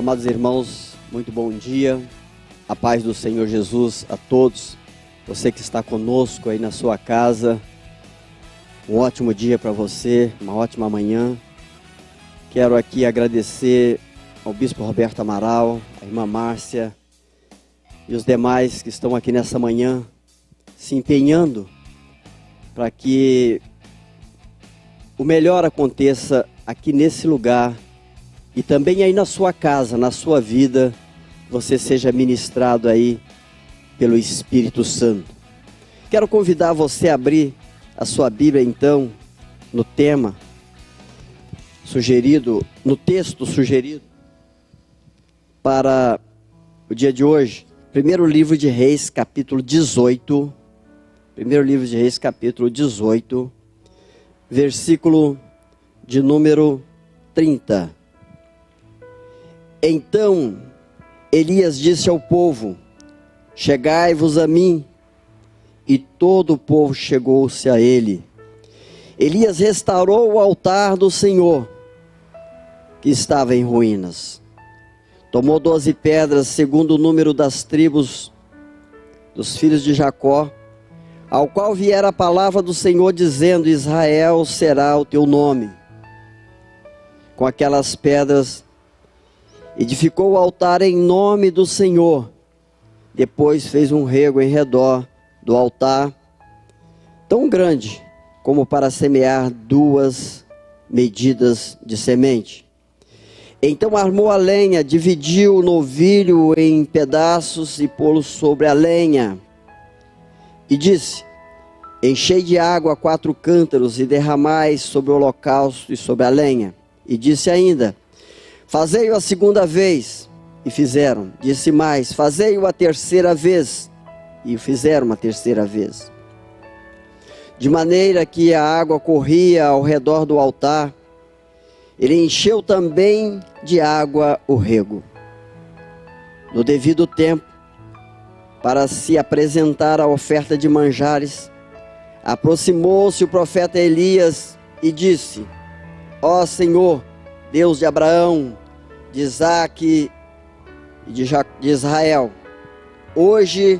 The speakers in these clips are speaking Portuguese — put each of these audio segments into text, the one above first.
Amados irmãos, muito bom dia, a paz do Senhor Jesus a todos, você que está conosco aí na sua casa, um ótimo dia para você, uma ótima manhã. Quero aqui agradecer ao Bispo Roberto Amaral, a irmã Márcia e os demais que estão aqui nessa manhã, se empenhando para que o melhor aconteça aqui nesse lugar e também aí na sua casa, na sua vida, você seja ministrado aí pelo Espírito Santo. Quero convidar você a abrir a sua Bíblia então, no tema sugerido, no texto sugerido para o dia de hoje. Primeiro livro de Reis, capítulo 18. Primeiro livro de Reis, capítulo 18, versículo de número 30. Então Elias disse ao povo: chegai-vos a mim. E todo o povo chegou-se a ele. Elias restaurou o altar do Senhor, que estava em ruínas. Tomou 12 pedras, segundo o número das tribos dos filhos de Jacó, ao qual viera a palavra do Senhor, dizendo: Israel será o teu nome. Com aquelas pedras edificou o altar em nome do Senhor. Depois fez um rego em redor do altar, tão grande como para semear 2 medidas de semente. Então armou a lenha, dividiu o novilho em pedaços e pô-lo sobre a lenha. E disse: enchei de água 4 cântaros e derramai sobre o holocausto e sobre a lenha. E disse ainda: fazei-o a segunda vez. E fizeram. Disse mais: fazei-o a terceira vez. E o fizeram a terceira vez. De maneira que a água corria ao redor do altar. Ele encheu também de água o rego. No devido tempo, para se apresentar a oferta de manjares, aproximou-se o profeta Elias e disse: ó Senhor, Deus de Abraão, de Isaque e de Israel, hoje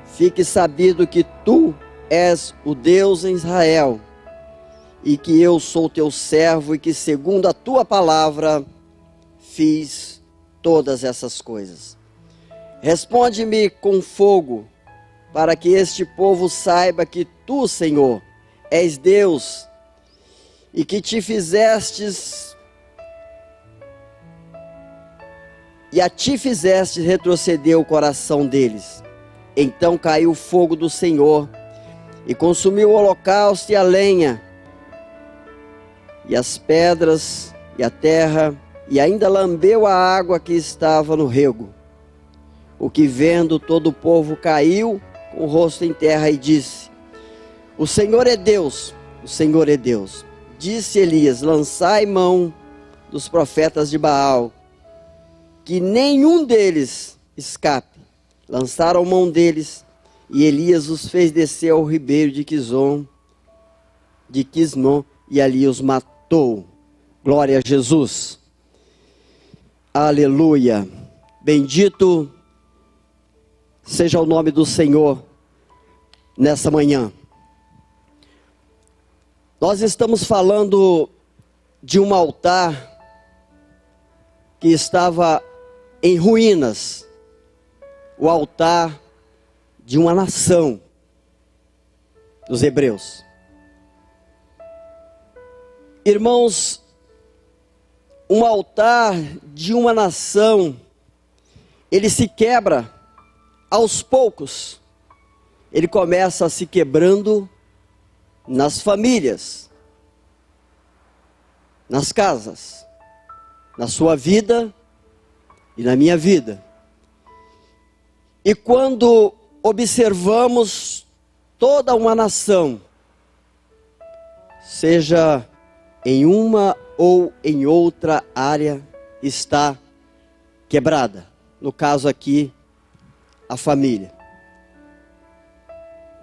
fique sabido que tu és o Deus em Israel, e que eu sou teu servo, e que segundo a tua palavra fiz todas essas coisas. Responde-me com fogo, para que este povo saiba que tu, Senhor, és Deus, e que te fizestes, e a ti fizeste retroceder o coração deles. Então caiu o fogo do Senhor, e consumiu o holocausto e a lenha, e as pedras, e a terra, e ainda lambeu a água que estava no rego. O que vendo todo o povo caiu com o rosto em terra e disse: o Senhor é Deus, o Senhor é Deus. Disse Elias: lançai mão dos profetas de Baal, que nenhum deles escape. Lançaram mão deles, e Elias os fez descer ao ribeiro de Quizon, e ali os matou. Glória a Jesus. Aleluia. Bendito seja o nome do Senhor nessa manhã. Nós estamos falando de um altar que estava em ruínas. O altar de uma nação, dos hebreus. Irmãos, um altar de uma nação, ele se quebra aos poucos. Ele começa se quebrando nas famílias, nas casas, na sua vida e na minha vida. E quando observamos toda uma nação, seja em uma ou em outra área, está quebrada. No caso aqui, a família.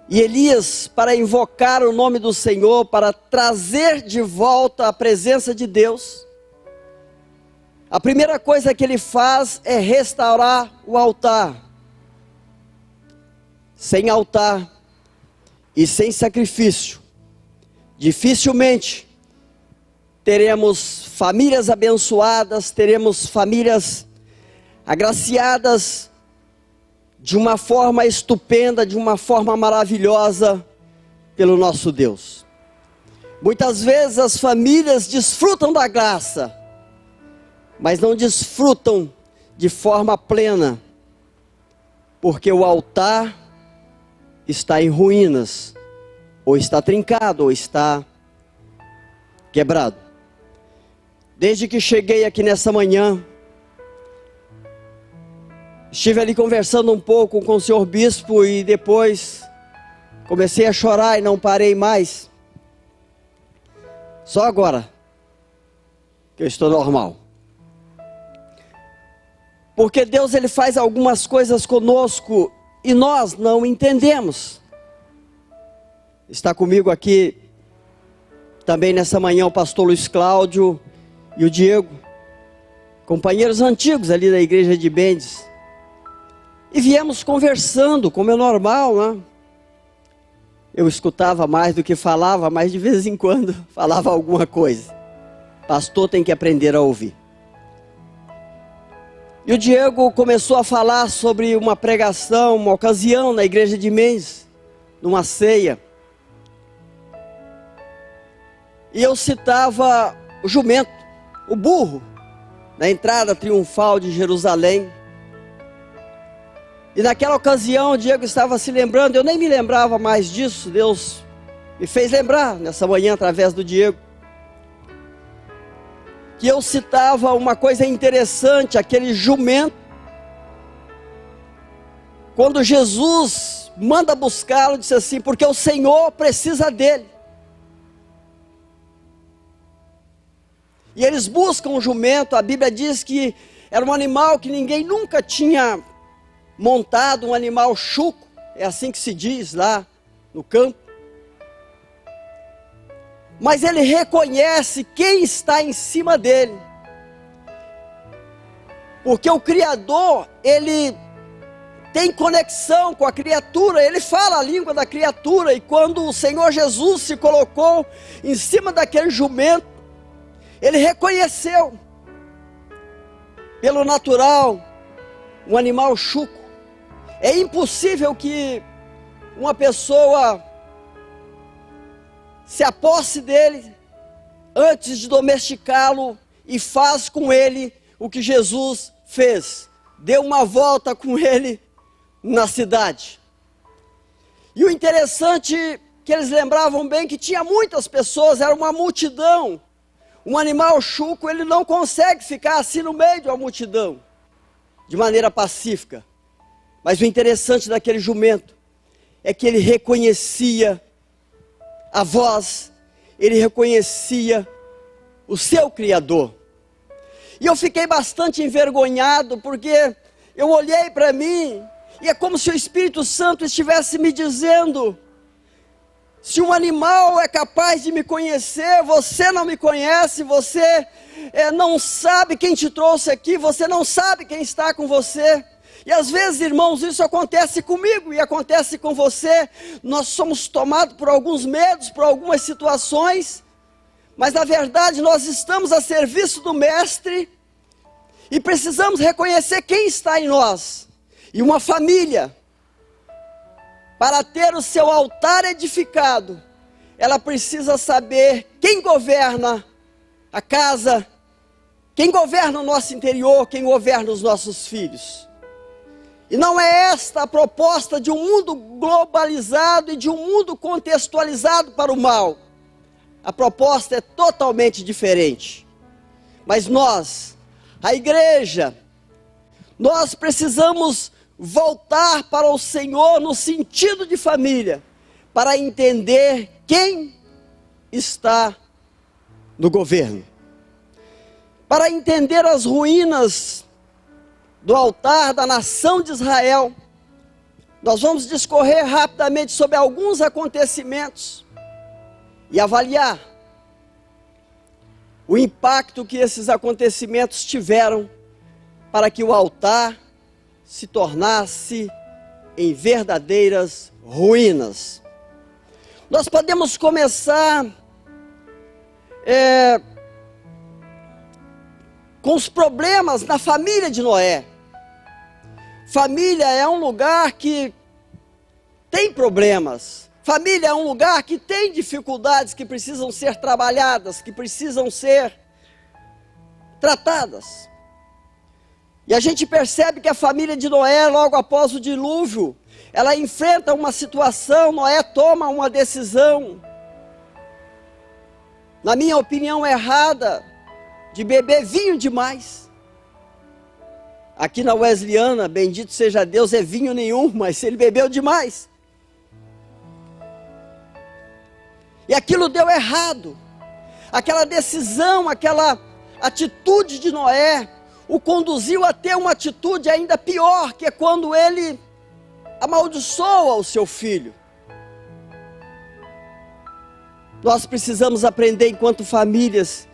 E Elias, para invocar o nome do Senhor, para trazer de volta a presença de Deus, A primeira coisa que ele faz é restaurar o altar. Sem altar e sem sacrifício, dificilmente teremos famílias abençoadas, teremos famílias agraciadas de uma forma estupenda, de uma forma maravilhosa pelo nosso Deus. Muitas vezes as famílias desfrutam da graça, mas não desfrutam de forma plena, porque o altar está em ruínas, ou está trincado, ou está quebrado. Desde que cheguei aqui nessa manhã, estive ali conversando um pouco com o senhor bispo e depois comecei a chorar e não parei mais. Só agora que eu estou normal. Porque Deus, ele faz algumas coisas conosco e nós não entendemos. Está comigo aqui também nessa manhã o pastor Luiz Cláudio e o Diego, companheiros antigos ali da igreja de Bendes. E viemos conversando, como é normal, né? Eu escutava mais do que falava, mas de vez em quando falava alguma coisa. Pastor tem que aprender a ouvir. E o Diego começou a falar sobre uma pregação, uma ocasião na igreja de Mendes, numa ceia. E eu citava o jumento, o burro, na entrada triunfal de Jerusalém. E naquela ocasião o Diego estava se lembrando, eu nem me lembrava mais disso, Deus me fez lembrar nessa manhã através do Diego. Que eu citava uma coisa interessante, aquele jumento, quando Jesus manda buscá-lo, disse assim, porque o Senhor precisa dele. E eles buscam o jumento, a Bíblia diz que era um animal que ninguém nunca tinha montado, um animal chuco, é assim que se diz lá no campo. Mas ele reconhece quem está em cima dele. Porque o Criador, ele tem conexão com a criatura, ele fala a língua da criatura. E quando o Senhor Jesus se colocou em cima daquele jumento, ele reconheceu, pelo natural, um animal chuco. É impossível que uma pessoa se aposse dele antes de domesticá-lo e faz com ele o que Jesus fez. Deu uma volta com ele na cidade. E o interessante é que eles lembravam bem que tinha muitas pessoas, era uma multidão. Um animal chuco, ele não consegue ficar assim no meio de uma multidão, de maneira pacífica. Mas o interessante daquele jumento é que ele reconhecia a voz, ele reconhecia o seu Criador. E eu fiquei bastante envergonhado, porque eu olhei para mim, e é como se o Espírito Santo estivesse me dizendo, se um animal é capaz de me conhecer, você não me conhece, você não sabe quem te trouxe aqui, você não sabe quem está com você. E às vezes, irmãos, isso acontece comigo e acontece com você. Nós somos tomados por alguns medos, por algumas situações, mas na verdade nós estamos a serviço do Mestre e precisamos reconhecer quem está em nós. E uma família, para ter o seu altar edificado, ela precisa saber quem governa a casa, quem governa o nosso interior, quem governa os nossos filhos. E não é esta a proposta de um mundo globalizado e de um mundo contextualizado para o mal. A proposta é totalmente diferente. Mas nós, a igreja, nós precisamos voltar para o Senhor no sentido de família, para entender quem está no governo. Para entender as ruínas do altar da nação de Israel, nós vamos discorrer rapidamente sobre alguns acontecimentos e avaliar o impacto que esses acontecimentos tiveram para que o altar se tornasse em verdadeiras ruínas. Nós podemos começar com os problemas na família de Noé. Família é um lugar que tem problemas. Família é um lugar que tem dificuldades que precisam ser trabalhadas, que precisam ser tratadas. E a gente percebe que a família de Noé, logo após o dilúvio, ela enfrenta uma situação. Noé toma uma decisão, na minha opinião, errada, de beber vinho demais. Aqui na Wesleyana, bendito seja Deus, é vinho nenhum, mas ele bebeu demais. E aquilo deu errado. Aquela decisão, aquela atitude de Noé o conduziu a ter uma atitude ainda pior, que é quando ele amaldiçoa o seu filho. Nós precisamos aprender, enquanto famílias,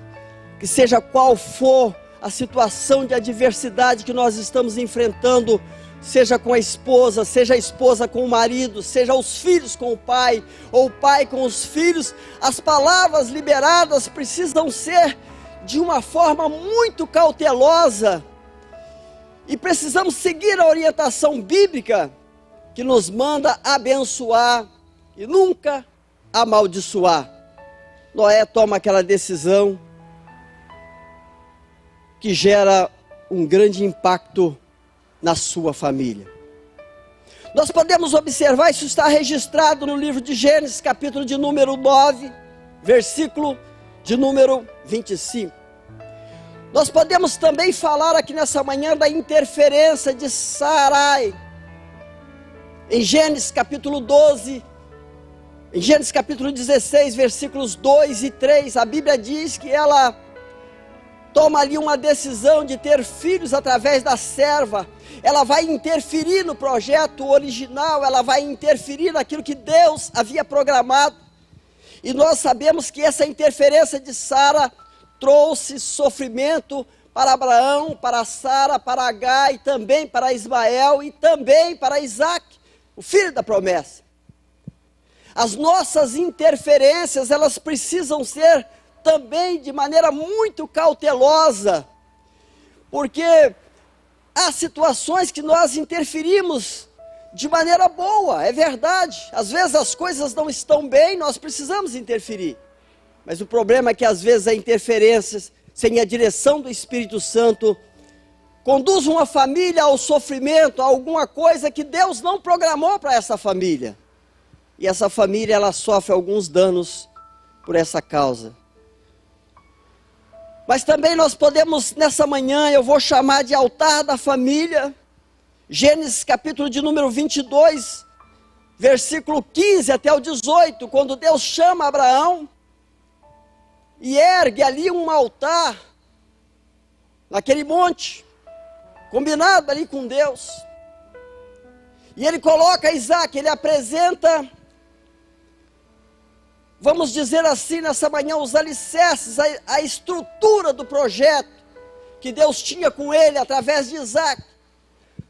que seja qual for a situação de adversidade que nós estamos enfrentando, seja com a esposa com o marido, seja os filhos com o pai, ou o pai com os filhos, as palavras liberadas precisam ser de uma forma muito cautelosa, e precisamos seguir a orientação bíblica, que nos manda abençoar e nunca amaldiçoar. Noé toma aquela decisão que gera um grande impacto na sua família. Nós podemos observar, isso está registrado no livro de Gênesis, capítulo de número 9, versículo de número 25. Nós podemos também falar aqui nessa manhã da interferência de Sarai. Em Gênesis capítulo 12, em Gênesis capítulo 16, versículos 2 e 3, a Bíblia diz que ela toma ali uma decisão de ter filhos através da serva. Ela vai interferir no projeto original, ela vai interferir naquilo que Deus havia programado. E nós sabemos que essa interferência de Sara trouxe sofrimento para Abraão, para Sara, para Agar, e também para Ismael, e também para Isaac, o filho da promessa. As nossas interferências, elas precisam ser também de maneira muito cautelosa, porque há situações que nós interferimos de maneira boa, é verdade. Às vezes as coisas não estão bem, nós precisamos interferir. Mas o problema é que às vezes a interferência, sem a direção do Espírito Santo, conduz uma família ao sofrimento, a alguma coisa que Deus não programou para essa família. E essa família, ela sofre alguns danos por essa causa. Mas também nós podemos, nessa manhã, eu vou chamar de altar da família. Gênesis capítulo de número 22, versículo 15 até o 18, quando Deus chama Abraão e ergue ali um altar, naquele monte, combinado ali com Deus. E ele coloca Isaac, ele apresenta, vamos dizer assim, nessa manhã, os alicerces, a estrutura do projeto que Deus tinha com ele através de Isaac.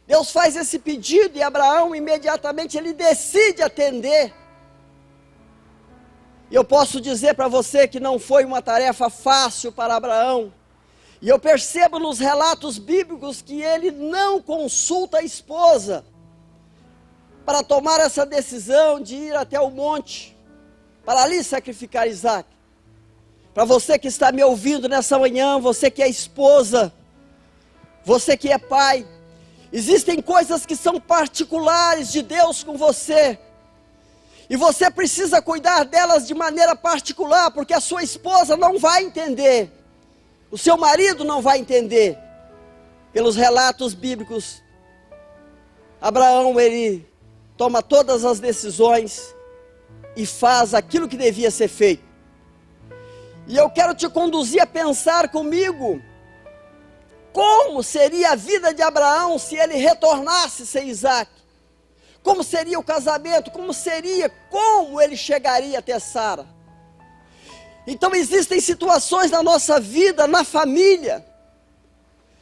Deus faz esse pedido e Abraão imediatamente ele decide atender. E eu posso dizer para você que não foi uma tarefa fácil para Abraão. E eu percebo nos relatos bíblicos que ele não consulta a esposa para tomar essa decisão de ir até o monte, para ali sacrificar Isaac. Para você que está me ouvindo nessa manhã, você que é esposa, você que é pai, existem coisas que são particulares de Deus com você, e você precisa cuidar delas de maneira particular, porque a sua esposa não vai entender, o seu marido não vai entender. Pelos relatos bíblicos, Abraão, ele toma todas as decisões e faz aquilo que devia ser feito. E eu quero te conduzir a pensar comigo, como seria a vida de Abraão se ele retornasse sem Isaac? Como seria o casamento? Como ele chegaria até Sara? Então existem situações na nossa vida, na família,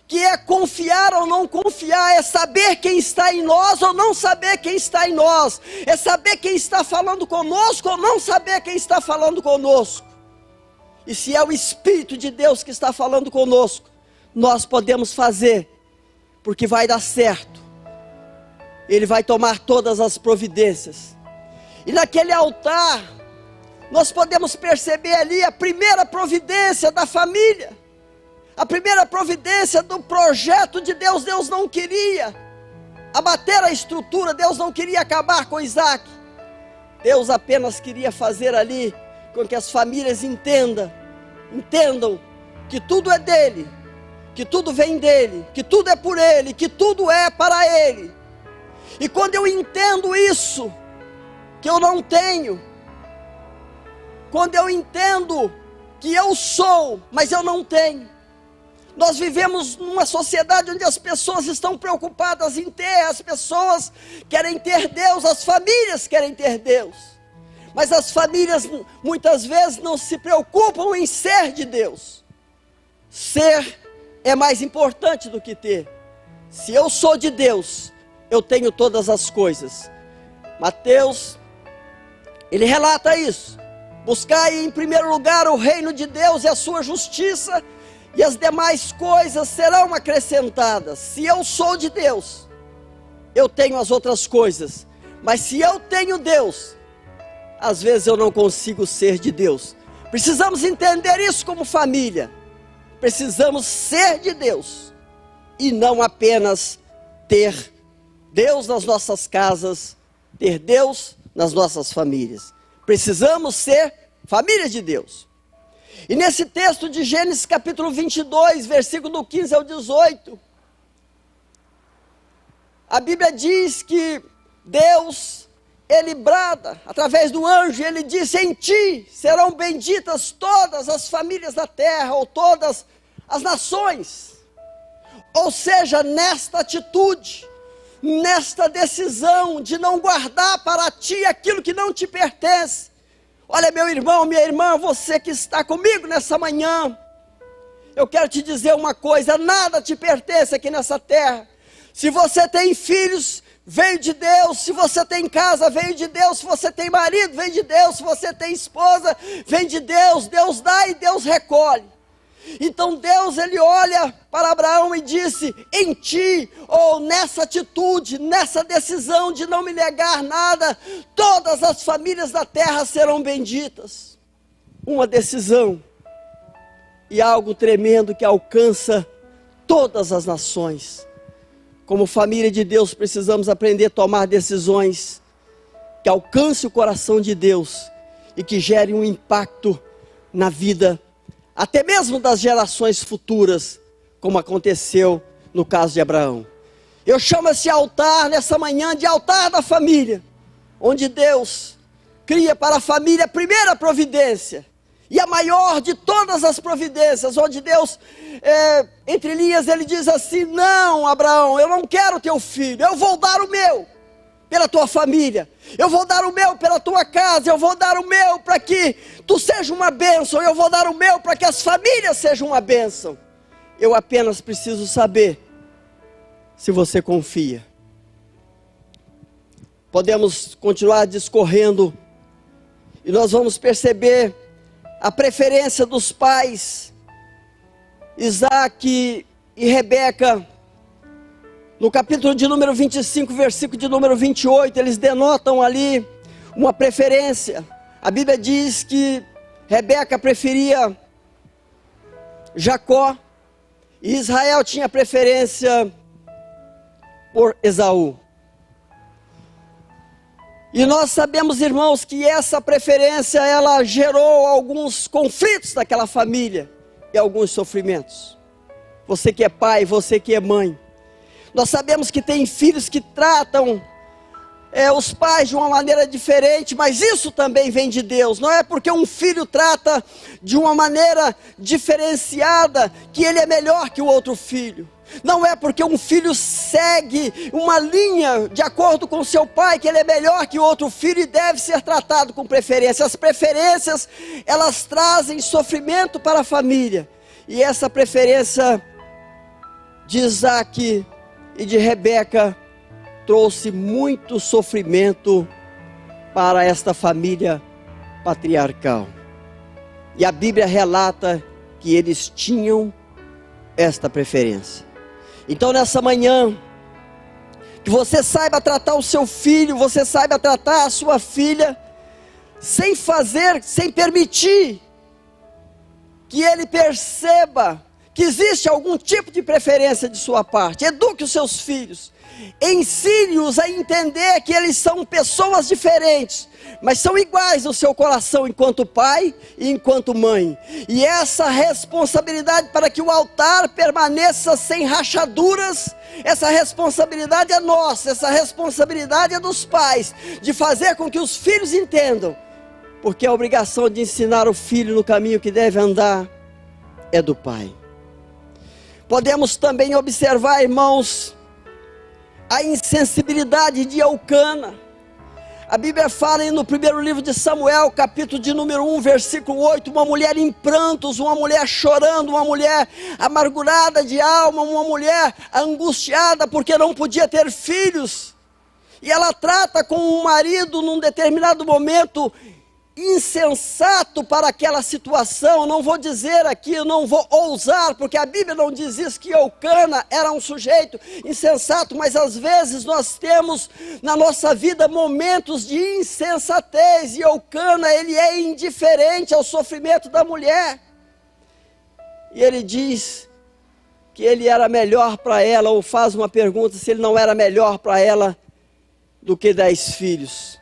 que é confiar ou não confiar, é saber quem está em nós ou não saber quem está em nós, é saber quem está falando conosco ou não saber quem está falando conosco. E se é o Espírito de Deus que está falando conosco, nós podemos fazer, porque vai dar certo. Ele vai tomar todas as providências. E naquele altar, nós podemos perceber ali a primeira providência da família. A primeira providência do projeto de Deus. Deus não queria abater a estrutura, Deus não queria acabar com Isaac. Deus apenas queria fazer ali com que as famílias entendam que tudo é dele, que tudo vem dele, que tudo é por ele, que tudo é para ele. E quando eu entendo isso, que eu não tenho, quando eu entendo que eu sou, mas eu não tenho. Nós vivemos numa sociedade onde as pessoas estão preocupadas em ter, as pessoas querem ter Deus, as famílias querem ter Deus. Mas as famílias muitas vezes não se preocupam em ser de Deus. Ser é mais importante do que ter. Se eu sou de Deus, eu tenho todas as coisas. Mateus, ele relata isso. Buscai em primeiro lugar o reino de Deus e a sua justiça, e as demais coisas serão acrescentadas. Se eu sou de Deus, eu tenho as outras coisas. Mas se eu tenho Deus, às vezes eu não consigo ser de Deus. Precisamos entender isso como família. Precisamos ser de Deus e não apenas ter Deus nas nossas casas, ter Deus nas nossas famílias. Precisamos ser família de Deus. E nesse texto de Gênesis capítulo 22, versículo 15 ao 18, a Bíblia diz que Deus, ele brada, através do anjo, ele disse: em ti serão benditas todas as famílias da terra, ou todas as nações. Ou seja, nesta atitude, nesta decisão de não guardar para ti aquilo que não te pertence. Olha, meu irmão, minha irmã, você que está comigo nessa manhã, eu quero te dizer uma coisa: nada te pertence aqui nessa terra. Se você tem filhos, veio de Deus. Se você tem casa, veio de Deus. Se você tem marido, vem de Deus. Se você tem esposa, vem de Deus. Deus dá e Deus recolhe. Então Deus, ele olha para Abraão e disse: em ti, ou nessa atitude, nessa decisão de não me negar nada, todas as famílias da terra serão benditas. Uma decisão e algo tremendo que alcança todas as nações. Como família de Deus, precisamos aprender a tomar decisões que alcancem o coração de Deus e que gerem um impacto na vida, até mesmo das gerações futuras, como aconteceu no caso de Abraão. Eu chamo esse altar nessa manhã de altar da família, onde Deus cria para a família a primeira providência, e a maior de todas as providências, onde Deus, entre linhas, ele diz assim: não, Abraão, eu não quero teu filho, eu vou dar o meu pela tua família, eu vou dar o meu pela tua casa, eu vou dar o meu para que tu seja uma bênção, eu vou dar o meu para que as famílias sejam uma bênção. Eu apenas preciso saber se você confia. Podemos continuar discorrendo e nós vamos perceber a preferência dos pais, Isaac e Rebeca. No capítulo de número 25, versículo de número 28, eles denotam ali uma preferência. A Bíblia diz que Rebeca preferia Jacó e Israel tinha preferência por Esaú. E nós sabemos, irmãos, que essa preferência, ela gerou alguns conflitos naquela família e alguns sofrimentos. Você que é pai, você que é mãe, nós sabemos que tem filhos que tratam os pais de uma maneira diferente, mas isso também vem de Deus. Não é porque um filho trata de uma maneira diferenciada que ele é melhor que o outro filho. Não é porque um filho segue uma linha de acordo com seu pai, que ele é melhor que outro filho e deve ser tratado com preferência. As preferências, elas trazem sofrimento para a família. E essa preferência de Isaac e de Rebeca trouxe muito sofrimento para esta família patriarcal. E a Bíblia relata que eles tinham esta preferência. Então nessa manhã, que você saiba tratar o seu filho, você saiba tratar a sua filha, sem permitir que ele perceba que existe algum tipo de preferência de sua parte. Eduque os seus filhos, ensine-os a entender que eles são pessoas diferentes, mas são iguais no seu coração enquanto pai e enquanto mãe. E essa responsabilidade para que o altar permaneça sem rachaduras, essa responsabilidade é nossa, essa responsabilidade é dos pais, de fazer com que os filhos entendam, porque a obrigação de ensinar o filho no caminho que deve andar é do pai. Podemos também observar, irmãos, a insensibilidade de Eucana. A Bíblia fala no primeiro livro de Samuel, capítulo de número 1, versículo 8, uma mulher em prantos, uma mulher chorando, uma mulher amargurada de alma, uma mulher angustiada porque não podia ter filhos. E ela trata com o marido num determinado momento insensato para aquela situação. Não vou dizer aqui, eu não vou ousar, porque a Bíblia não diz isso, que Eucana era um sujeito insensato, mas às vezes nós temos na nossa vida momentos de insensatez, e Eucana, ele é indiferente ao sofrimento da mulher, e ele diz que ele era melhor para ela, ou faz uma pergunta se ele não era melhor para ela do que 10 filhos.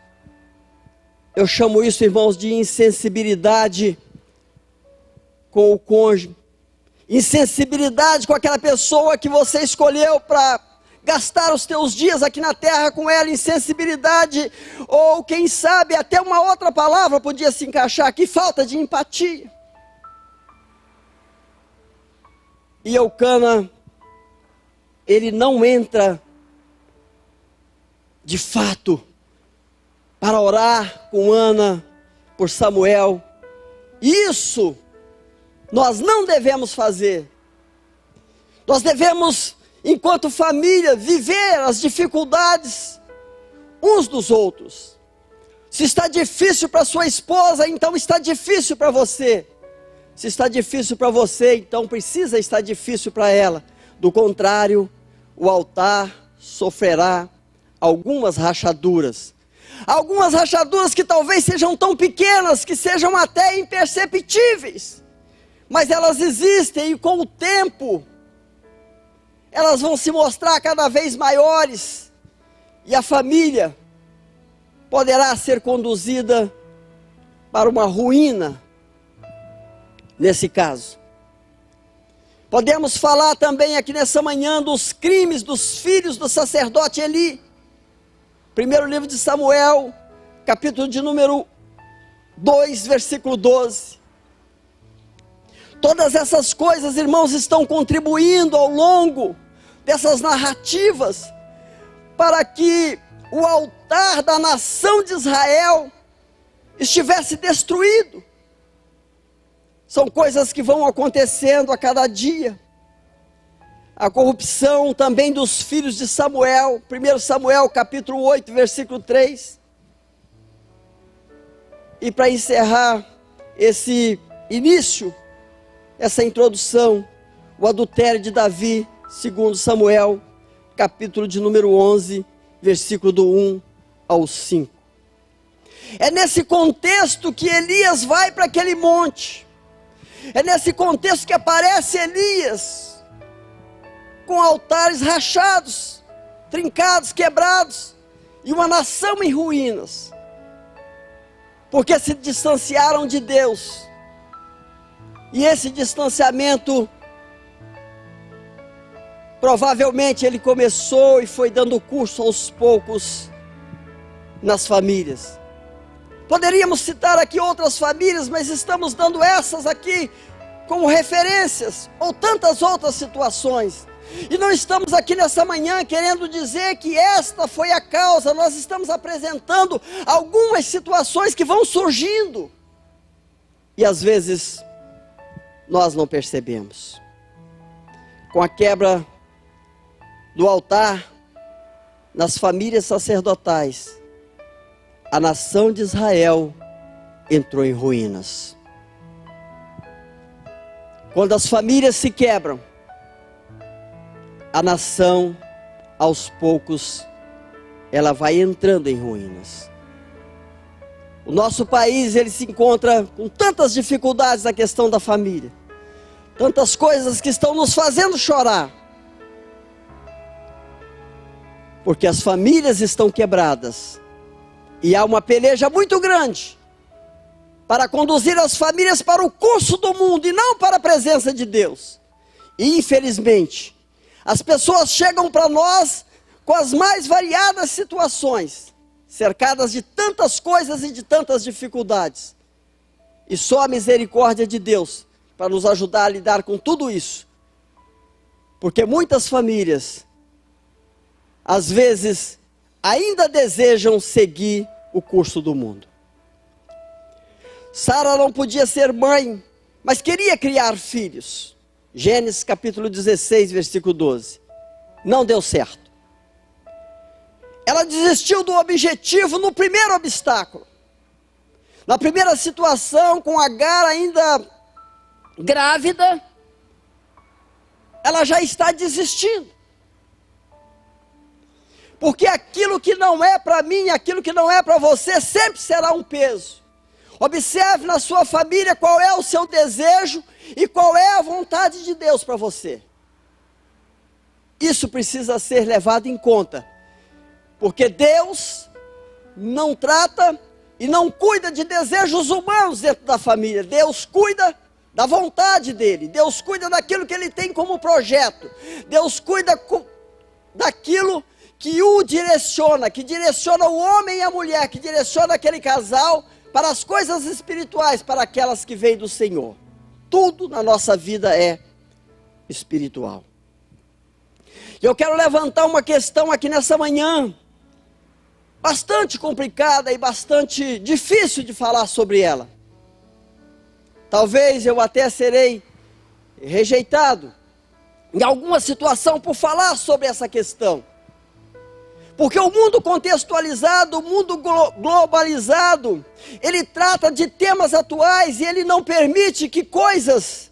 Eu chamo isso, irmãos, de insensibilidade com o cônjuge. Insensibilidade com aquela pessoa que você escolheu para gastar os teus dias aqui na terra com ela. Insensibilidade, ou quem sabe até uma outra palavra podia se encaixar aqui, falta de empatia. E Eucana, ele não entra de fato para orar com Ana por Samuel. Isso nós não devemos fazer. Nós devemos, enquanto família, viver as dificuldades uns dos outros. Se está difícil para sua esposa, então está difícil para você. Se está difícil para você, então precisa estar difícil para ela. Do contrário, o altar sofrerá algumas rachaduras. Algumas rachaduras que talvez sejam tão pequenas, que sejam até imperceptíveis, mas elas existem, e com o tempo elas vão se mostrar cada vez maiores, e a família poderá ser conduzida para uma ruína nesse caso. Podemos falar também aqui nessa manhã dos crimes dos filhos do sacerdote Eli. Primeiro livro de Samuel, capítulo de número 2, versículo 12. Todas essas coisas, irmãos, estão contribuindo ao longo dessas narrativas para que o altar da nação de Israel estivesse destruído. São coisas que vão acontecendo a cada dia. A corrupção também dos filhos de Samuel, 1 Samuel capítulo 8, versículo 3. E para encerrar esse início, essa introdução, o adultério de Davi, 2 Samuel, capítulo de número 11, versículo do 1 ao 5. É nesse contexto que Elias vai para aquele monte. É nesse contexto que aparece Elias, com altares rachados, trincados, quebrados, e uma nação em ruínas, porque se distanciaram de Deus. E esse distanciamento, provavelmente ele começou e foi dando curso aos poucos nas famílias. Poderíamos citar aqui outras famílias, mas estamos dando essas aqui como referências, ou tantas outras situações. E não estamos aqui nessa manhã querendo dizer que esta foi a causa. Nós estamos apresentando algumas situações que vão surgindo. E às vezes nós não percebemos. Com a quebra do altar nas famílias sacerdotais, a nação de Israel entrou em ruínas. Quando as famílias se quebram, a nação, aos poucos, ela vai entrando em ruínas. O nosso país, ele se encontra com tantas dificuldades na questão da família. Tantas coisas que estão nos fazendo chorar. Porque as famílias estão quebradas. E há uma peleja muito grande para conduzir as famílias para o curso do mundo e não para a presença de Deus. E infelizmente, as pessoas chegam para nós com as mais variadas situações, cercadas de tantas coisas e de tantas dificuldades. E só a misericórdia de Deus para nos ajudar a lidar com tudo isso. Porque muitas famílias, às vezes, ainda desejam seguir o curso do mundo. Sara não podia ser mãe, mas queria criar filhos. Gênesis capítulo 16, versículo 12. Não deu certo. Ela desistiu do objetivo no primeiro obstáculo. Na primeira situação, com Agar ainda grávida, ela já está desistindo. Porque aquilo que não é para mim, aquilo que não é para você, sempre será um peso. Observe na sua família qual é o seu desejo e qual é a vontade de Deus para você. Isso precisa ser levado em conta. Porque Deus não trata e não cuida de desejos humanos dentro da família. Deus cuida da vontade dele. Deus cuida daquilo que ele tem como projeto. Deus cuida daquilo que o direciona, que direciona o homem e a mulher, que direciona aquele casal para as coisas espirituais, para aquelas que vêm do Senhor. Tudo na nossa vida é espiritual. E eu quero levantar uma questão aqui nessa manhã, bastante complicada e bastante difícil de falar sobre ela. Talvez eu até serei rejeitado em alguma situação por falar sobre essa questão. Porque o mundo contextualizado, o mundo globalizado, ele trata de temas atuais e ele não permite que coisas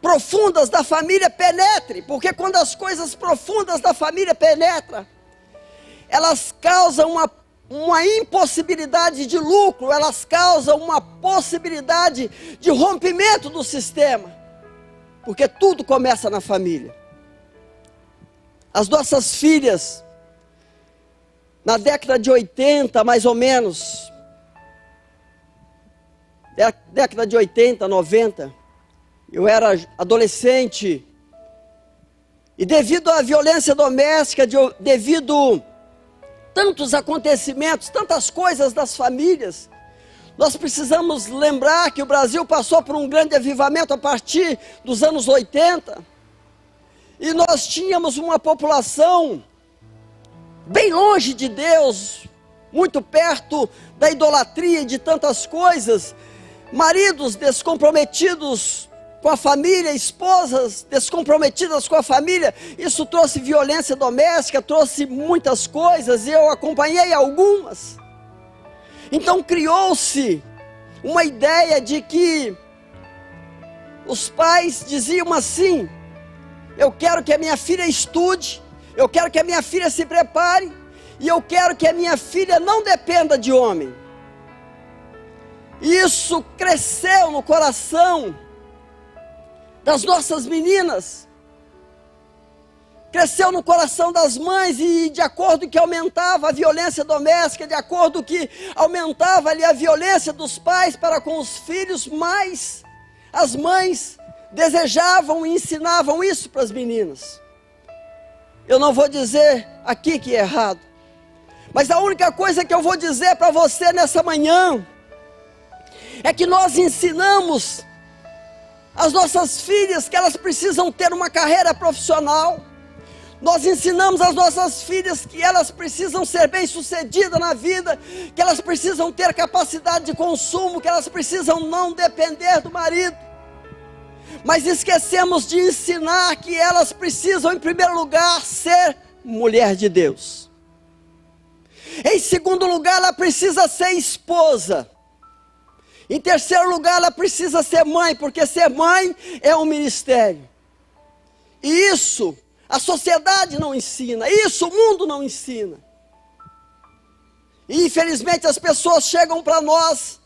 profundas da família penetrem. Porque quando as coisas profundas da família penetram, elas causam uma impossibilidade de lucro, elas causam uma possibilidade de rompimento do sistema. Porque tudo começa na família. As nossas filhas, na década de 80, mais ou menos, década de 80, 90, eu era adolescente, e devido à violência doméstica, devido tantos acontecimentos, tantas coisas das famílias, nós precisamos lembrar que o Brasil passou por um grande avivamento a partir dos anos 80, e nós tínhamos uma população bem longe de Deus, muito perto da idolatria e de tantas coisas, maridos descomprometidos com a família, esposas descomprometidas com a família. Isso trouxe violência doméstica, trouxe muitas coisas, e eu acompanhei algumas. Então criou-se uma ideia de que os pais diziam assim: eu quero que a minha filha estude, eu quero que a minha filha se prepare, e eu quero que a minha filha não dependa de homem. Isso cresceu no coração das nossas meninas, cresceu no coração das mães, e de acordo que aumentava a violência doméstica, de acordo que aumentava ali a violência dos pais para com os filhos, mais as mães desejavam e ensinavam isso para as meninas. Eu não vou dizer aqui que é errado, mas a única coisa que eu vou dizer para você nessa manhã é que nós ensinamos as nossas filhas que elas precisam ter uma carreira profissional. Nós ensinamos as nossas filhas que elas precisam ser bem-sucedidas na vida, que elas precisam ter capacidade de consumo, que elas precisam não depender do marido. Mas esquecemos de ensinar que elas precisam, em primeiro lugar, ser mulher de Deus. Em segundo lugar, ela precisa ser esposa. Em terceiro lugar, ela precisa ser mãe, porque ser mãe é um ministério. E isso a sociedade não ensina, isso o mundo não ensina. E infelizmente as pessoas chegam para nós,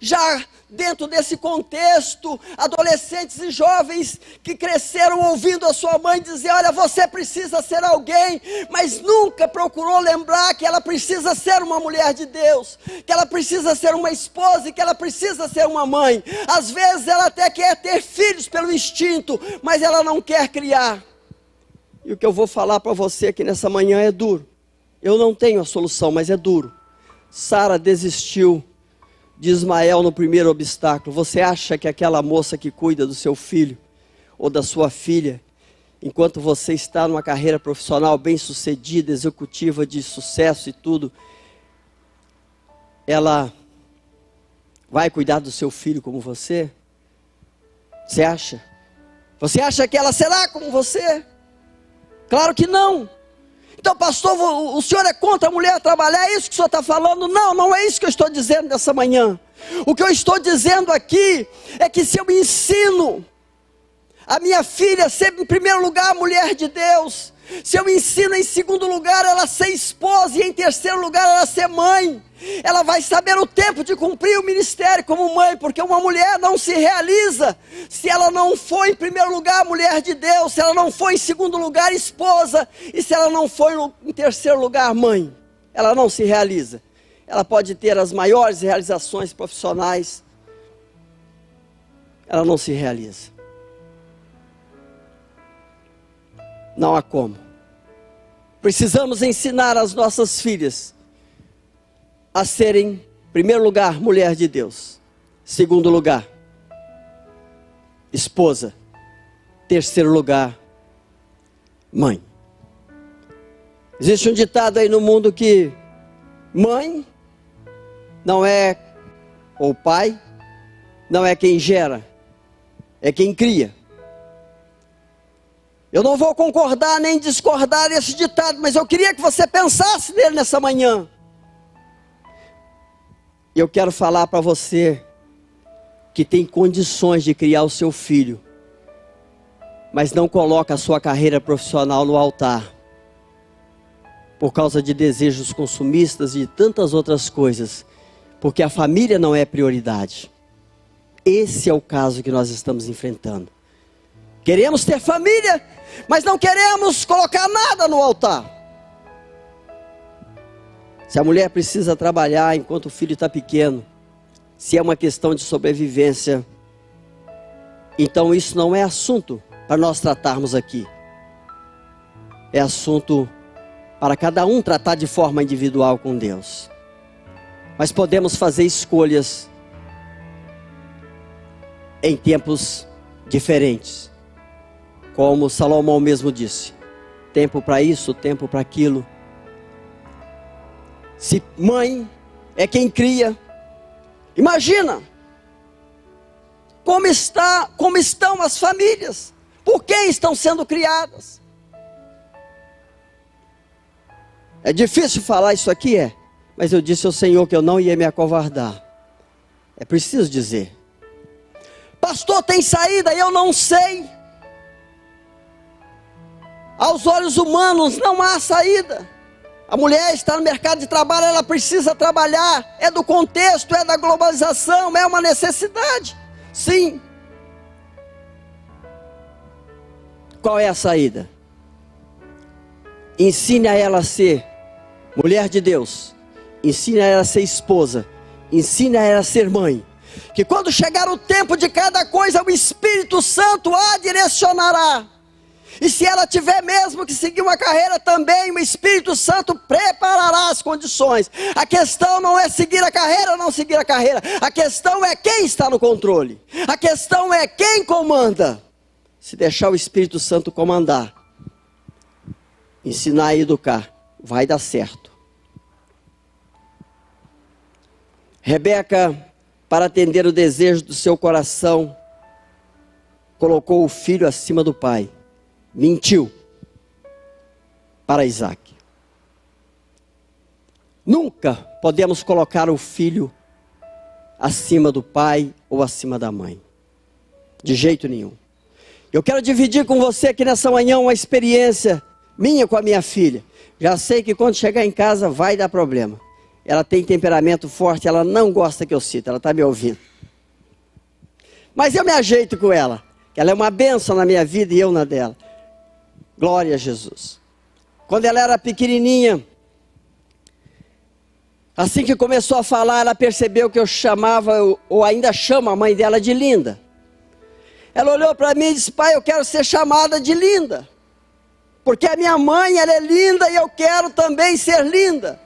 já dentro desse contexto, adolescentes e jovens que cresceram ouvindo a sua mãe dizer: olha, você precisa ser alguém, mas nunca procurou lembrar que ela precisa ser uma mulher de Deus, que ela precisa ser uma esposa e que ela precisa ser uma mãe. Às vezes ela até quer ter filhos pelo instinto, mas ela não quer criar. E o que eu vou falar para você aqui nessa manhã é duro. Eu não tenho a solução, mas é duro. Sara desistiu de Ismael no primeiro obstáculo. Você acha que aquela moça que cuida do seu filho ou da sua filha, enquanto você está numa carreira profissional bem-sucedida, executiva de sucesso e tudo, ela vai cuidar do seu filho como você? Você acha? Você acha que ela será como você? Claro que não. Então, pastor, o senhor é contra a mulher trabalhar? É isso que o senhor está falando? Não, não é isso que eu estou dizendo nessa manhã. O que eu estou dizendo aqui é que se eu ensino a minha filha a ser, em primeiro lugar, mulher de Deus, se eu ensino em segundo lugar ela a ser esposa e em terceiro lugar ela a ser mãe, ela vai saber o tempo de cumprir o ministério como mãe, porque uma mulher não se realiza se ela não for em primeiro lugar mulher de Deus, se ela não for em segundo lugar esposa e se ela não for em terceiro lugar mãe. Ela não se realiza. Ela pode ter as maiores realizações profissionais, ela não se realiza. Não há como. Precisamos ensinar as nossas filhas a serem, em primeiro lugar, mulher de Deus. Segundo lugar, esposa. Terceiro lugar, mãe. Existe um ditado aí no mundo que mãe não é, ou pai, não é quem gera, é quem cria. Eu não vou concordar nem discordar desse ditado, mas eu queria que você pensasse nele nessa manhã. E eu quero falar para você que tem condições de criar o seu filho, mas não coloca a sua carreira profissional no altar, por causa de desejos consumistas e tantas outras coisas, porque a família não é prioridade. Esse é o caso que nós estamos enfrentando. Queremos ter família, mas não queremos colocar nada no altar. Se a mulher precisa trabalhar enquanto o filho está pequeno, se é uma questão de sobrevivência, então isso não é assunto para nós tratarmos aqui. É assunto para cada um tratar de forma individual com Deus. Mas podemos fazer escolhas em tempos diferentes. Como Salomão mesmo disse, tempo para isso, tempo para aquilo. Se mãe é quem cria, imagina como estão as famílias, por quem estão sendo criadas. É difícil falar isso aqui, mas eu disse ao Senhor que eu não ia me acovardar. É preciso dizer. Pastor, tem saída? Eu não sei. Aos olhos humanos não há saída. A mulher está no mercado de trabalho, ela precisa trabalhar. É do contexto, é da globalização, é uma necessidade. Sim. Qual é a saída? Ensine a ela a ser mulher de Deus. Ensine a ela a ser esposa. Ensine a ela a ser mãe. Que quando chegar o tempo de cada coisa, o Espírito Santo a direcionará. E se ela tiver mesmo que seguir uma carreira também, o Espírito Santo preparará as condições. A questão não é seguir a carreira ou não seguir a carreira. A questão é quem está no controle. A questão é quem comanda. Se deixar o Espírito Santo comandar, ensinar e educar, vai dar certo. Rebeca, para atender o desejo do seu coração, colocou o filho acima do pai. Mentiu para Isaac. Nunca podemos colocar o filho acima do pai ou acima da mãe. De jeito nenhum. Eu quero dividir com você aqui nessa manhã uma experiência minha com a minha filha. Já sei que quando chegar em casa vai dar problema. Ela tem temperamento forte, ela não gosta que eu cite, ela está me ouvindo. Mas eu me ajeito com ela. Ela é uma bênção na minha vida e eu na dela. Glória a Jesus. Quando ela era pequenininha, assim que começou a falar, ela percebeu que eu chamava, ou ainda chamo a mãe dela de Linda. Ela olhou para mim e disse: pai, eu quero ser chamada de Linda. Porque a minha mãe, ela é linda e eu quero também ser linda.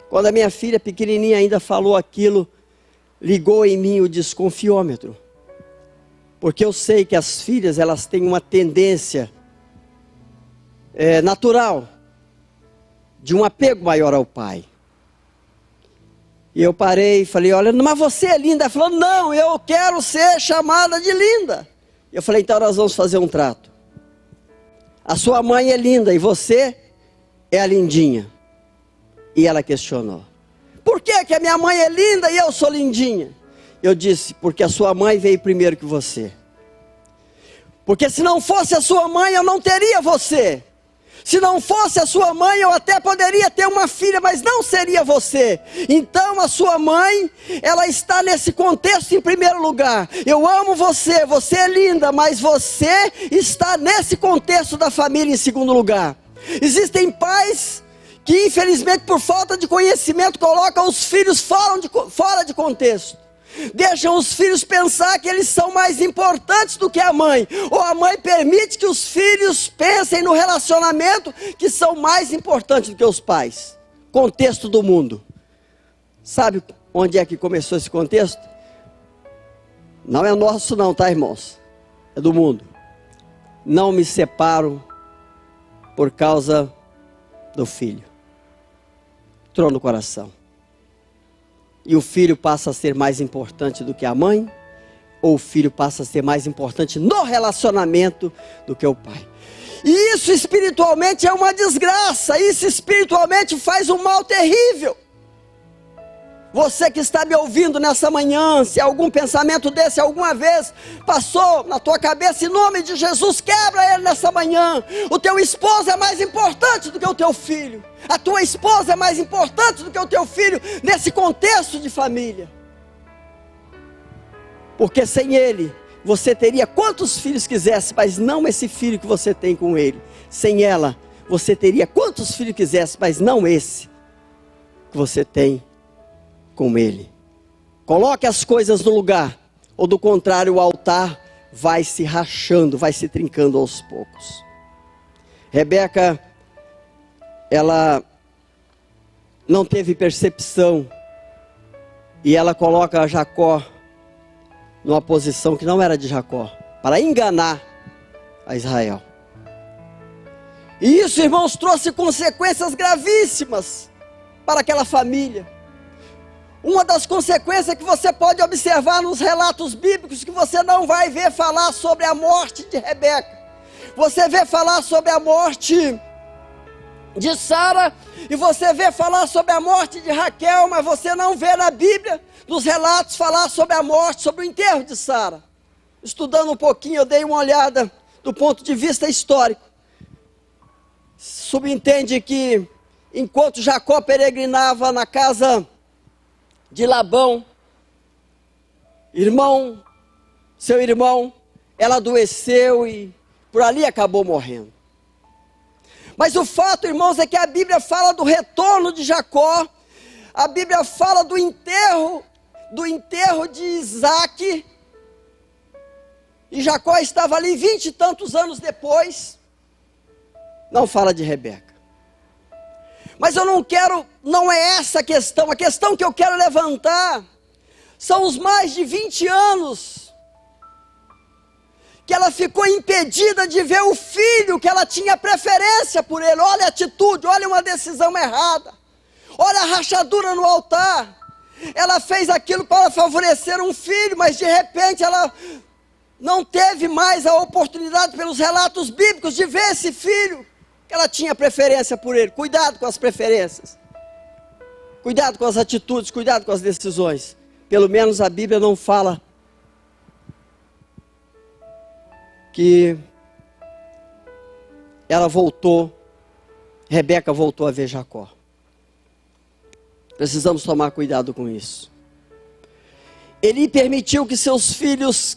Quando a minha filha pequenininha ainda falou aquilo, ligou em mim o desconfiômetro. Porque eu sei que as filhas, elas têm uma tendência natural de um apego maior ao pai. E eu parei e falei: olha, mas você é linda. Ela falou: não, eu quero ser chamada de linda. Eu falei: então nós vamos fazer um trato. A sua mãe é linda e você é a lindinha. E ela questionou: por que a minha mãe é linda e eu sou lindinha? Eu disse: porque a sua mãe veio primeiro que você. Porque se não fosse a sua mãe, eu não teria você. Se não fosse a sua mãe, eu até poderia ter uma filha, mas não seria você. Então a sua mãe, ela está nesse contexto em primeiro lugar. Eu amo você, você é linda, mas você está nesse contexto da família em segundo lugar. Existem pais que infelizmente por falta de conhecimento colocam os filhos fora de contexto. Deixam os filhos pensar que eles são mais importantes do que a mãe. Ou a mãe permite que os filhos pensem no relacionamento que são mais importantes do que os pais. Contexto do mundo. Sabe onde é que começou esse contexto? Não é nosso não, tá, irmãos? É do mundo. Não me separo por causa do filho. Entrou no coração. E o filho passa a ser mais importante do que a mãe? Ou o filho passa a ser mais importante no relacionamento do que o pai? E isso espiritualmente é uma desgraça. Isso espiritualmente faz um mal terrível. Você que está me ouvindo nessa manhã, se algum pensamento desse alguma vez passou na tua cabeça, em nome de Jesus, quebra ele nessa manhã. O teu esposo é mais importante do que o teu filho. A tua esposa é mais importante do que o teu filho nesse contexto de família. Porque sem ele, você teria quantos filhos quisesse, mas não esse filho que você tem com ele. Sem ela, você teria quantos filhos quisesse, mas não esse que você tem com ele. Coloque as coisas no lugar, ou do contrário, o altar vai se rachando, vai se trincando aos poucos. Rebeca, ela não teve percepção, e ela coloca Jacó numa posição que não era de Jacó, para enganar a Israel. E isso, irmãos, trouxe consequências gravíssimas para aquela família. Uma das consequências que você pode observar nos relatos bíblicos, que você não vai ver falar sobre a morte de Rebeca. Você vê falar sobre a morte de Sara, e você vê falar sobre a morte de Raquel, mas você não vê na Bíblia, nos relatos, falar sobre a morte, sobre o enterro de Sara. Estudando um pouquinho, eu dei uma olhada do ponto de vista histórico. Subentende que, enquanto Jacó peregrinava na casa de Labão, seu irmão, ela adoeceu e por ali acabou morrendo. Mas o fato, irmãos, é que a Bíblia fala do retorno de Jacó, a Bíblia fala do enterro de Isaac, E Jacó estava ali 20 e tantos anos depois. Não fala de Rebeca. Mas eu não é essa a questão. A questão que eu quero levantar são os mais de 20 anos que ela ficou impedida de ver o filho, que ela tinha preferência por ele. Olha a atitude, olha uma decisão errada. Olha a rachadura no altar. Ela fez aquilo para favorecer um filho, mas de repente ela não teve mais a oportunidade, pelos relatos bíblicos, de ver esse filho, que ela tinha preferência por ele. Cuidado com as preferências. Cuidado com as atitudes, cuidado com as decisões. Pelo menos a Bíblia não fala que Rebeca voltou a ver Jacó. Precisamos tomar cuidado com isso. Ele permitiu que seus filhos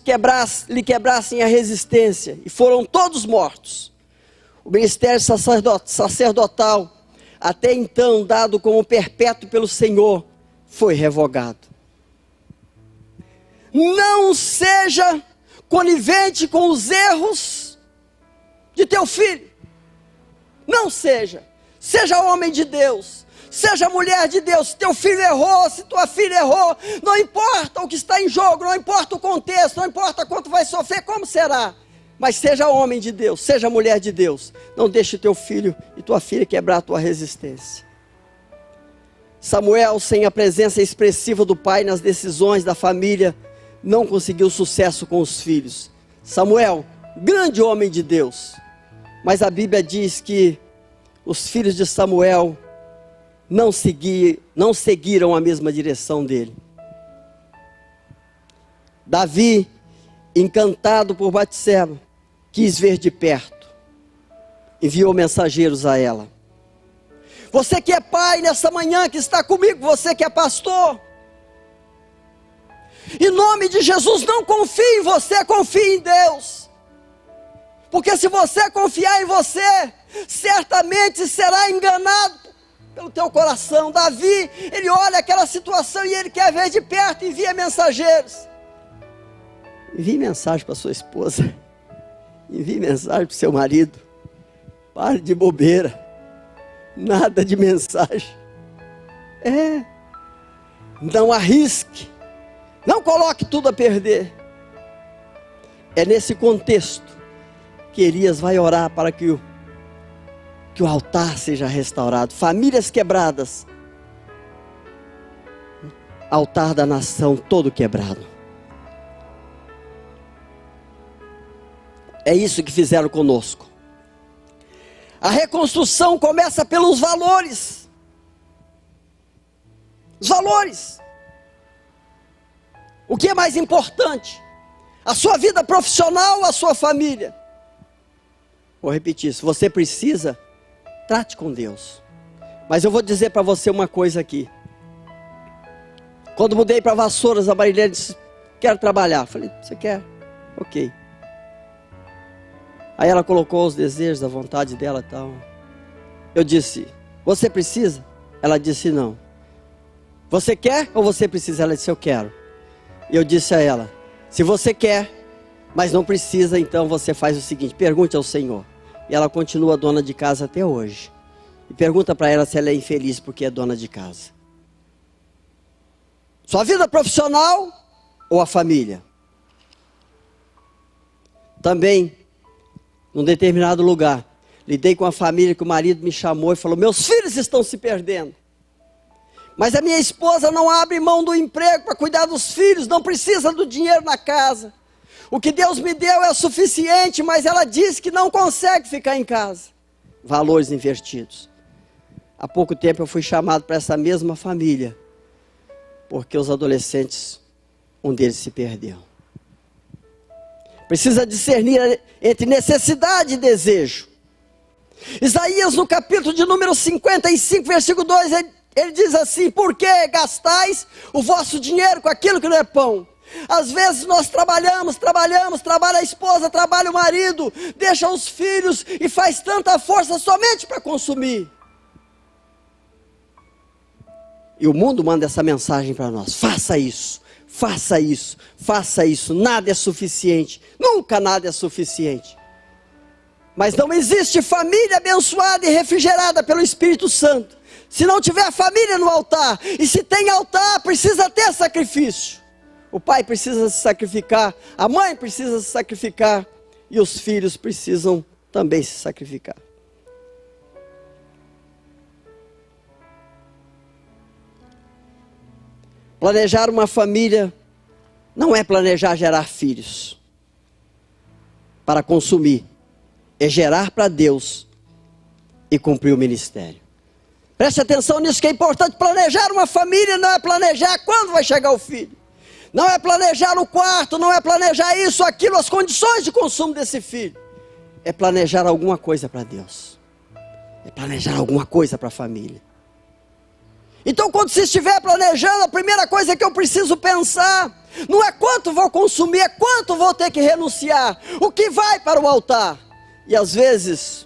lhe quebrassem a resistência, e foram todos mortos. O ministério sacerdotal, até então dado como perpétuo pelo Senhor, foi revogado. Não seja conivente com os erros de teu filho. Não seja. Seja homem de Deus. Seja mulher de Deus. Se teu filho errou, se tua filha errou, não importa o que está em jogo, não importa o contexto, não importa quanto vai sofrer, como será. Mas seja homem de Deus, seja mulher de Deus. Não deixe teu filho e tua filha quebrar a tua resistência. Samuel, sem a presença expressiva do pai nas decisões da família, não conseguiu sucesso com os filhos. Samuel, grande homem de Deus, mas a Bíblia diz que os filhos de Samuel não seguiram a mesma direção dele. Davi, encantado por Batseba, quis ver de perto, enviou mensageiros a ela. Você que é pai nessa manhã, que está comigo, você que é pastor, em nome de Jesus, não confie em você, confie em Deus. Porque se você confiar em você, certamente será enganado pelo teu coração. Davi, ele olha aquela situação e ele quer ver de perto, envia mensageiros. Envie mensagem para sua esposa, envie mensagem para o seu marido. Pare de bobeira, nada de mensagem. Não arrisque. Não coloque tudo a perder. É nesse contexto que Elias vai orar para que o altar seja restaurado. Famílias quebradas. Altar da nação todo quebrado. É isso que fizeram conosco. A reconstrução começa pelos valores. Os valores. O que é mais importante? A sua vida profissional ou a sua família? Vou repetir, se você precisa, trate com Deus. Mas eu vou dizer para você uma coisa aqui. Quando mudei para Vassouras, a Marilene disse, quero trabalhar. Falei, você quer? Ok. Aí ela colocou os desejos, a vontade dela e tal. Eu disse, você precisa? Ela disse, não. Você quer ou você precisa? Ela disse, eu quero. E eu disse a ela, se você quer, mas não precisa, então você faz o seguinte, pergunte ao Senhor. E ela continua dona de casa até hoje. E pergunta para ela se ela é infeliz porque é dona de casa. Sua vida profissional ou a família? Também, num determinado lugar, lidei com a família que o marido me chamou e falou, meus filhos estão se perdendo. Mas a minha esposa não abre mão do emprego para cuidar dos filhos, não precisa do dinheiro na casa. O que Deus me deu é suficiente, mas ela diz que não consegue ficar em casa. Valores invertidos. Há pouco tempo eu fui chamado para essa mesma família, porque os adolescentes, um deles se perdeu. Precisa discernir entre necessidade e desejo. Isaías, no capítulo de número 55, versículo 2, ele diz assim, por que gastais o vosso dinheiro com aquilo que não é pão? Às vezes nós trabalha a esposa, trabalha o marido, deixa os filhos e faz tanta força somente para consumir. E o mundo manda essa mensagem para nós, faça isso, Faça isso, nada é suficiente, nunca nada é suficiente. Mas não existe família abençoada e refrigerada pelo Espírito Santo se não tiver família no altar. E se tem altar, precisa ter sacrifício. O pai precisa se sacrificar, a mãe precisa se sacrificar, e os filhos precisam também se sacrificar. Planejar uma família não é planejar gerar filhos para consumir, é gerar para Deus e cumprir o ministério. Preste atenção nisso que é importante. Planejar uma família não é planejar quando vai chegar o filho, não é planejar o quarto, não é planejar isso, aquilo, as condições de consumo desse filho. É planejar alguma coisa para Deus, é planejar alguma coisa para a família. Então, quando você estiver planejando, a primeira coisa que eu preciso pensar não é quanto vou consumir, é quanto vou ter que renunciar, o que vai para o altar. E às vezes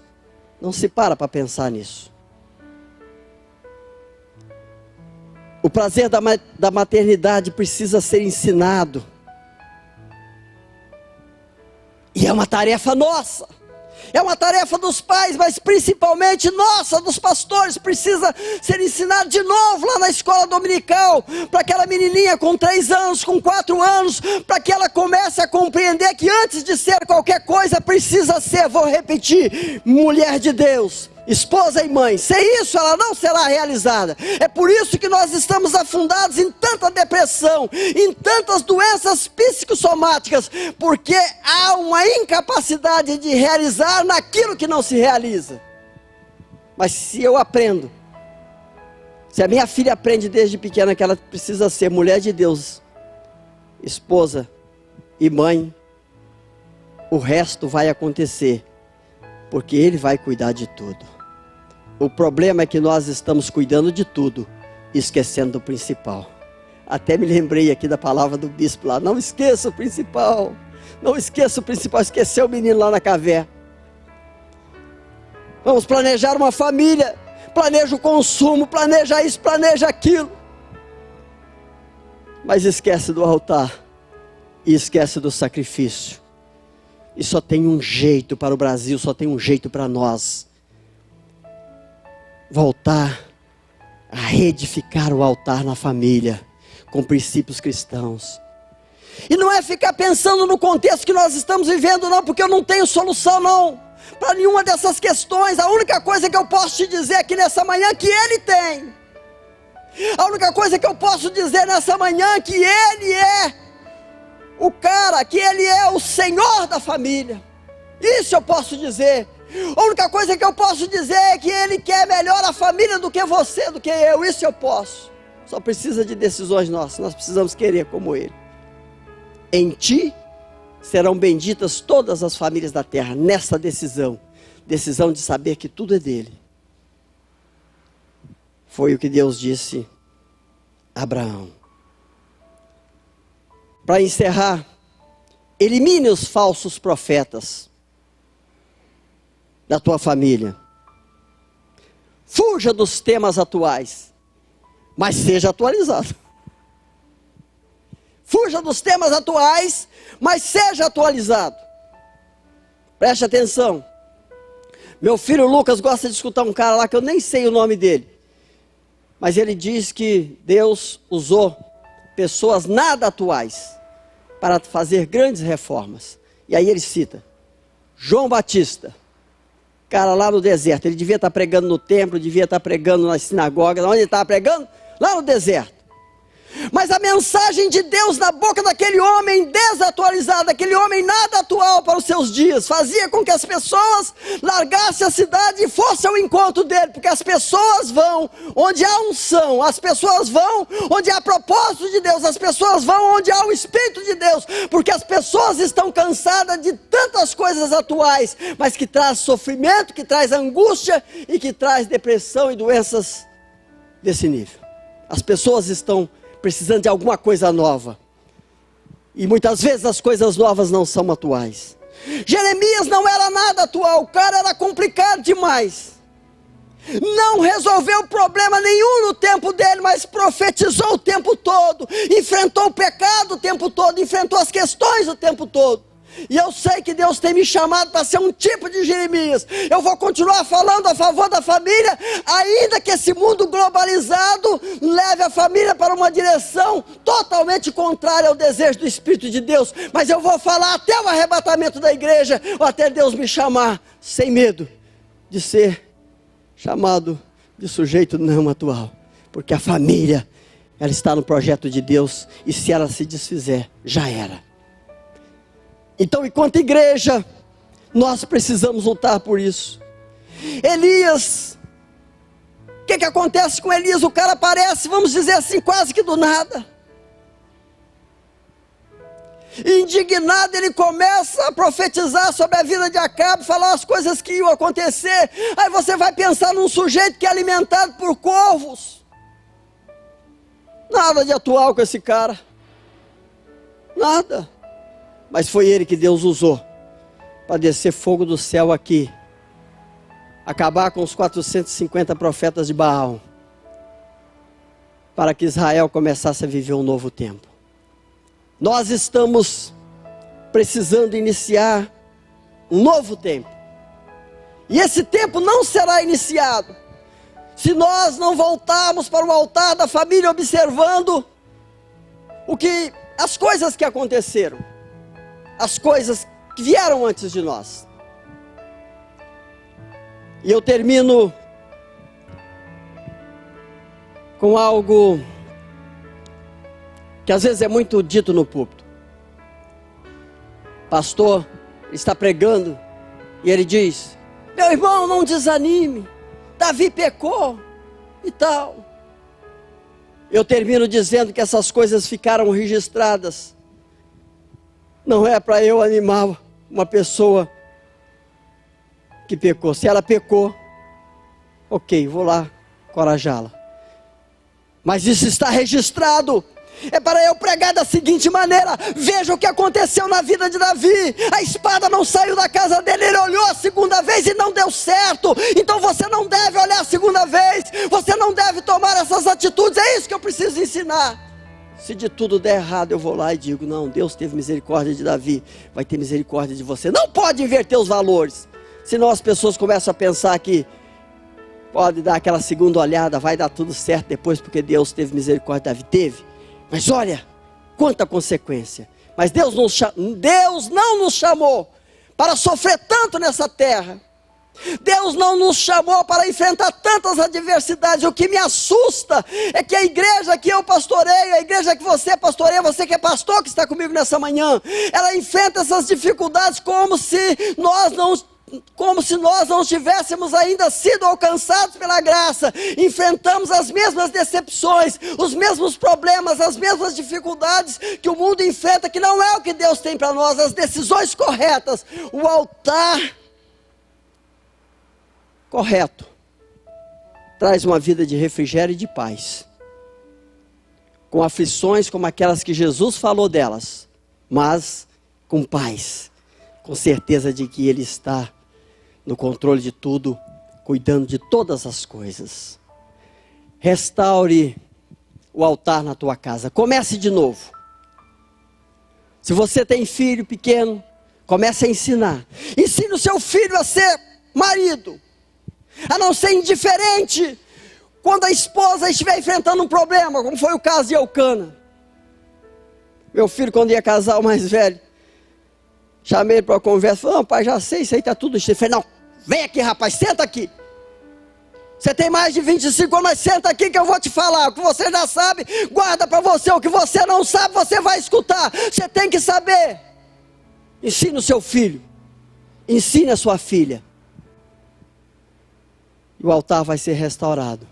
não se para pensar nisso. O prazer da maternidade precisa ser ensinado, e é uma tarefa nossa. É uma tarefa dos pais, mas principalmente nossa, dos pastores. Precisa ser ensinado de novo lá na escola dominical, para aquela menininha com 3 anos, com 4 anos, para que ela comece a compreender que antes de ser qualquer coisa, precisa ser, vou repetir, mulher de Deus, esposa e mãe. Sem isso ela não será realizada. É por isso que nós estamos afundados em tanta depressão, em tantas doenças psicossomáticas, porque há uma incapacidade de realizar naquilo que não se realiza. Mas se eu aprendo, se a minha filha aprende desde pequena que ela precisa ser mulher de Deus, esposa e mãe, o resto vai acontecer, porque Ele vai cuidar de tudo. O problema é que nós estamos cuidando de tudo, esquecendo do principal. Até me lembrei aqui da palavra do bispo lá, não esqueça o principal, não esqueça o principal, esqueceu o menino lá na caverna. Vamos planejar uma família, planeja o consumo, planeja isso, planeja aquilo, mas esquece do altar, e esquece do sacrifício. E só tem um jeito para o Brasil, só tem um jeito para nós: voltar a reedificar o altar na família, com princípios cristãos. E não é ficar pensando no contexto que nós estamos vivendo não, porque eu não tenho solução não, para nenhuma dessas questões. A única coisa que eu posso te dizer aqui nessa manhã é que Ele tem. A única coisa que eu posso dizer nessa manhã é que Ele é o cara, que Ele é o Senhor da família. Isso eu posso dizer. A única coisa que eu posso dizer é que Ele quer melhor a família do que você, do que eu. Isso eu posso. Só precisa de decisões nossas. Nós precisamos querer como Ele. Em ti serão benditas todas as famílias da terra. Nessa decisão de saber que tudo é dele. Foi o que Deus disse a Abraão. Para encerrar, elimine os falsos profetas da tua família. Fuja dos temas atuais, mas seja atualizado. Fuja dos temas atuais, mas seja atualizado. Preste atenção. Meu filho Lucas gosta de escutar um cara lá que eu nem sei o nome dele, mas ele diz que Deus usou pessoas nada atuais para fazer grandes reformas. E aí ele cita João Batista, cara lá no deserto. Ele devia estar pregando no templo, devia estar pregando na sinagoga. Onde ele estava pregando? Lá no deserto. Mas a mensagem de Deus na boca daquele homem desatualizado, aquele homem nada atual para os seus dias, fazia com que as pessoas largassem a cidade e fossem ao encontro dele, porque as pessoas vão onde há unção, as pessoas vão onde há propósito de Deus, as pessoas vão onde há o Espírito de Deus, porque as pessoas estão cansadas de tantas coisas atuais, mas que traz sofrimento, que traz angústia e que traz depressão e doenças desse nível. As pessoas estão precisando de alguma coisa nova, e muitas vezes as coisas novas não são atuais. Jeremias não era nada atual, o cara era complicado demais. Não resolveu problema nenhum no tempo dele, mas profetizou o tempo todo, enfrentou o pecado o tempo todo, enfrentou as questões o tempo todo. E eu sei que Deus tem me chamado para ser um tipo de Jeremias. Eu vou continuar falando a favor da família, ainda que esse mundo globalizado leve a família para uma direção totalmente contrária ao desejo do Espírito de Deus. Mas eu vou falar até o arrebatamento da igreja, ou até Deus me chamar, sem medo de ser chamado de sujeito não atual. Porque a família, ela está no projeto de Deus, e se ela se desfizer, já era. Então, enquanto igreja, nós precisamos lutar por isso. Elias, o que acontece com Elias? O cara aparece, vamos dizer assim, quase que do nada. Indignado, ele começa a profetizar sobre a vida de Acabe, falar as coisas que iam acontecer. Aí você vai pensar num sujeito que é alimentado por corvos. Nada de atual com esse cara. Nada. Mas foi ele que Deus usou para descer fogo do céu aqui, acabar com os 450 profetas de Baal, para que Israel começasse a viver um novo tempo. Nós estamos precisando iniciar um novo tempo, e esse tempo não será iniciado se nós não voltarmos para o altar da família, observando as coisas que aconteceram, as coisas que vieram antes de nós. E eu termino com algo que às vezes é muito dito no púlpito. Pastor está pregando e ele diz: meu irmão, não desanime, Davi pecou e tal. Eu termino dizendo que essas coisas ficaram registradas. Não é para eu animar uma pessoa que pecou. Se ela pecou, ok, vou lá encorajá-la. Mas isso está registrado. É para eu pregar da seguinte maneira: veja o que aconteceu na vida de Davi. A espada não saiu da casa dele, ele olhou a segunda vez e não deu certo. Então você não deve olhar a segunda vez, você não deve tomar essas atitudes. É isso que eu preciso ensinar. Se de tudo der errado, eu vou lá e digo: não, Deus teve misericórdia de Davi, vai ter misericórdia de você. Não pode inverter os valores, senão as pessoas começam a pensar que pode dar aquela segunda olhada, vai dar tudo certo depois, porque Deus teve misericórdia de Davi. Teve, mas olha quanta consequência. Mas Deus não nos chamou para sofrer tanto nessa terra. Deus não nos chamou para enfrentar tantas adversidades. O que me assusta é que a igreja que eu pastoreio, a igreja que você pastoreia, você que é pastor que está comigo nessa manhã, ela enfrenta essas dificuldades como se nós não tivéssemos ainda sido alcançados pela graça. Enfrentamos as mesmas decepções, os mesmos problemas, as mesmas dificuldades que o mundo enfrenta, que não é o que Deus tem para nós. As decisões corretas, o altar correto, traz uma vida de refrigério e de paz, com aflições como aquelas que Jesus falou delas, mas com paz, com certeza de que Ele está no controle de tudo, cuidando de todas as coisas. Restaure o altar na tua casa, comece de novo. Se você tem filho pequeno, comece a ensinar. Ensine o seu filho a ser marido, a não ser indiferente quando a esposa estiver enfrentando um problema, como foi o caso de Eucana. Meu filho, quando ia casar, o mais velho, chamei ele para uma conversa, falei: não, pai, já sei, isso aí está tudo cheio. Falei: não, vem aqui, rapaz, senta aqui. Você tem mais de 25 anos, mas senta aqui que eu vou te falar. O que você já sabe, guarda para você. O que você não sabe, você vai escutar. Você tem que saber. Ensine o seu filho, ensine a sua filha. E o altar vai ser restaurado.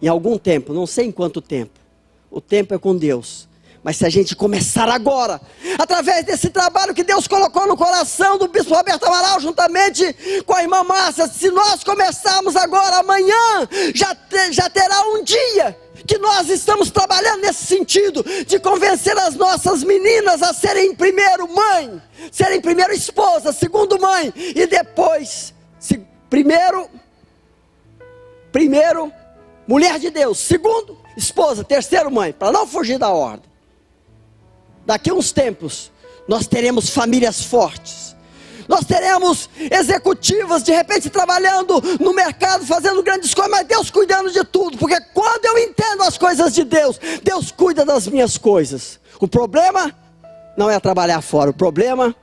Em algum tempo, não sei em quanto tempo. O tempo é com Deus. Mas se a gente começar agora, através desse trabalho que Deus colocou no coração do bispo Roberto Amaral, juntamente com a irmã Márcia, se nós começarmos agora, amanhã, já terá um dia que nós estamos trabalhando nesse sentido, de convencer as nossas meninas a serem primeiro mãe, serem primeiro esposa, segundo mãe, e depois, primeiro Primeiro, mulher de Deus. Segundo, esposa. Terceiro, mãe. Para não fugir da ordem. Daqui a uns tempos, nós teremos famílias fortes. Nós teremos executivas, de repente, trabalhando no mercado, fazendo grandes coisas, mas Deus cuidando de tudo. Porque quando eu entendo as coisas de Deus, Deus cuida das minhas coisas. O problema não é trabalhar fora. O problema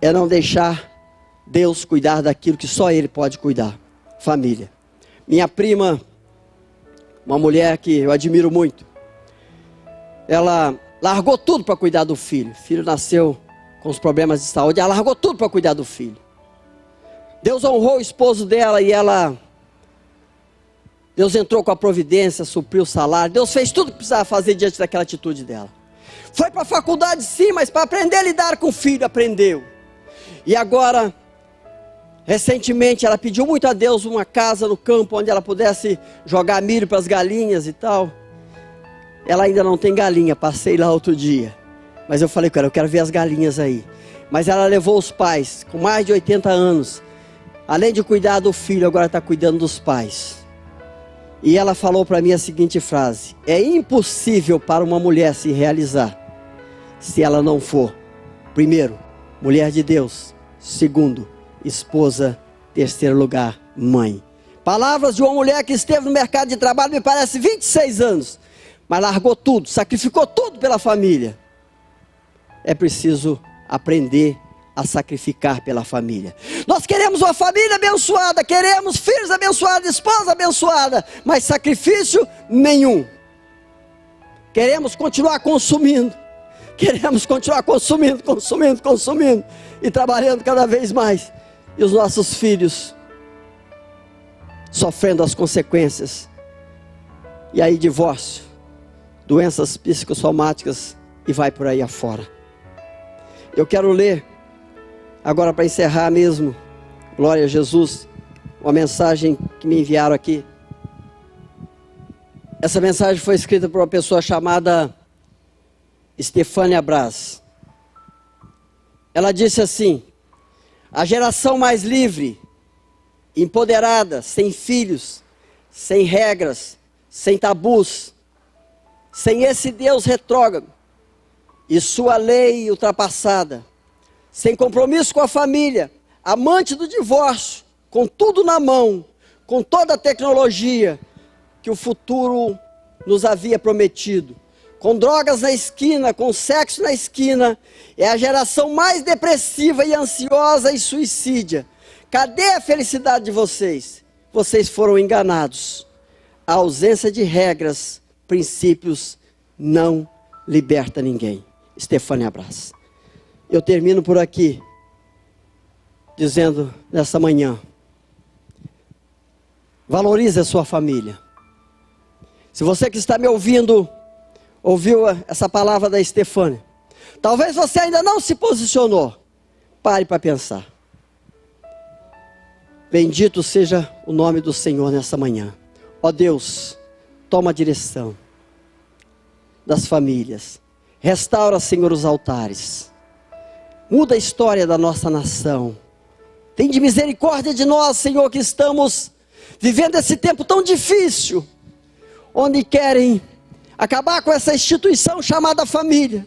é não deixar Deus cuidar daquilo que só Ele pode cuidar. Família. Minha prima, uma mulher que eu admiro muito, ela largou tudo para cuidar do filho. O filho nasceu com os problemas de saúde, ela largou tudo para cuidar do filho. Deus honrou o esposo dela e Deus entrou com a providência, supriu o salário. Deus fez tudo que precisava fazer diante daquela atitude dela. Foi para a faculdade sim, mas para aprender a lidar com o filho, aprendeu. E agora, recentemente, ela pediu muito a Deus uma casa no campo, onde ela pudesse jogar milho para as galinhas e tal. Ela ainda não tem galinha, passei lá outro dia. Mas eu falei com ela, eu quero ver as galinhas aí. Mas ela levou os pais, com mais de 80 anos. Além de cuidar do filho, agora está cuidando dos pais. E ela falou para mim a seguinte frase: é impossível para uma mulher se realizar, se ela não for, primeiro, mulher de Deus. Segundo, esposa. Terceiro lugar, mãe. Palavras de uma mulher que esteve no mercado de trabalho, me parece 26 anos. Mas largou tudo, sacrificou tudo pela família. É preciso aprender a sacrificar pela família. Nós queremos uma família abençoada, queremos filhos abençoados, esposa abençoada, mas sacrifício nenhum. Queremos continuar consumindo. Queremos continuar consumindo e trabalhando cada vez mais. E os nossos filhos sofrendo as consequências. E aí divórcio, doenças psicossomáticas e vai por aí afora. Eu quero ler, agora para encerrar mesmo, glória a Jesus, uma mensagem que me enviaram aqui. Essa mensagem foi escrita por uma pessoa chamada Stefânia Braz. Ela disse assim: a geração mais livre, empoderada, sem filhos, sem regras, sem tabus, sem esse Deus retrógrado e sua lei ultrapassada, sem compromisso com a família, amante do divórcio, com tudo na mão, com toda a tecnologia que o futuro nos havia prometido, com drogas na esquina, com sexo na esquina, é a geração mais depressiva e ansiosa e suicídia. Cadê a felicidade de vocês? Vocês foram enganados. A ausência de regras, princípios, não liberta ninguém. Stefânia Braz. Eu termino por aqui, dizendo nessa manhã: valorize a sua família. Se você que está me ouvindo, ouviu essa palavra da Stefânia, talvez você ainda não se posicionou, pare para pensar. Bendito seja o nome do Senhor nessa manhã. Ó Deus, toma a direção das famílias. Restaura, Senhor, os altares. Muda a história da nossa nação. Tem de misericórdia de nós, Senhor, que estamos vivendo esse tempo tão difícil, onde querem acabar com essa instituição chamada família.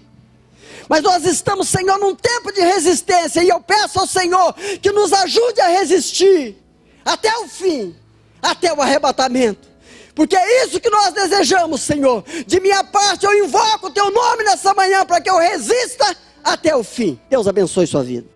Mas nós estamos, Senhor, num tempo de resistência, e eu peço ao Senhor que nos ajude a resistir até o fim, até o arrebatamento. Porque é isso que nós desejamos, Senhor. De minha parte, eu invoco o Teu nome nessa manhã para que eu resista até o fim. Deus abençoe sua vida.